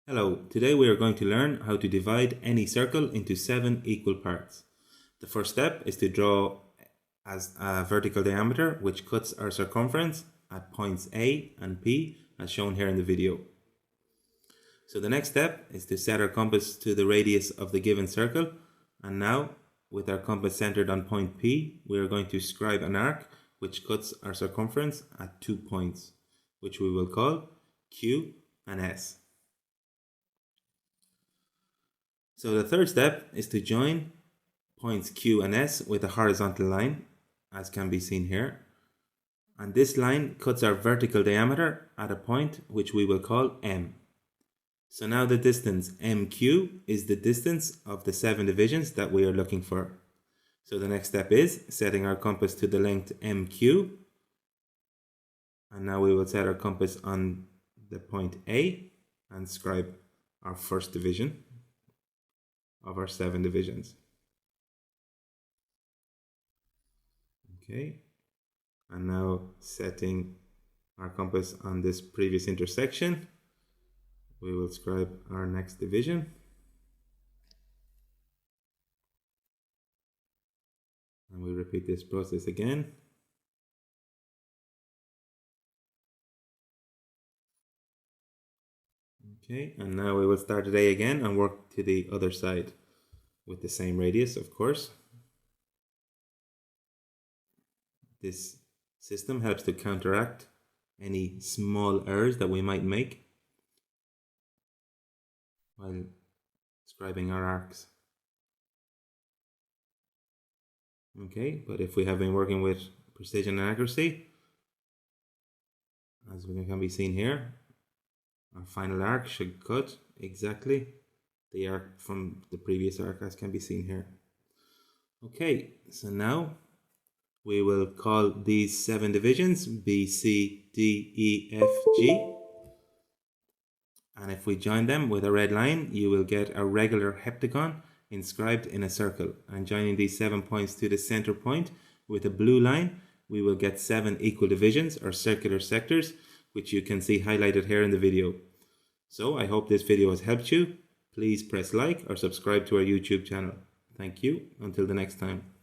Hello, today we are going to learn how to divide any circle into 7 equal parts. The first step is to draw as a vertical diameter which cuts our circumference at points A and P as shown here in the video. So the next step is to set our compass to the radius of the given circle, and now with our compass centered on point P, we are going to scribe an arc which cuts our circumference at 2 points, which we will call Q and S. So the third step is to join points Q and S with a horizontal line, as can be seen here. And this line cuts our vertical diameter at a point which we will call M. So now the distance MQ is the distance of the 7 divisions that we are looking for. So the next step is setting our compass to the length MQ. And now we will set our compass on the point A and scribe our first division of our 7 divisions. Okay, and now setting our compass on this previous intersection, we will scribe our next division. And we repeat this process again. Okay, and now we will start the day again and work to the other side with the same radius, of course. This system helps to counteract any small errors that we might make while scribing our arcs. Okay, but if we have been working with precision and accuracy, as can be seen here, our final arc should cut exactly the arc from the previous arc, as can be seen here. Okay, so now we will call these 7 divisions B, C, D, E, F, G. And if we join them with a red line, you will get a regular heptagon inscribed in a circle. And joining these 7 points to the center point with a blue line, we will get 7 equal divisions or circular sectors, which you can see highlighted here in the video. So I hope this video has helped you. Please press like or subscribe to our YouTube channel. Thank you. Until the next time.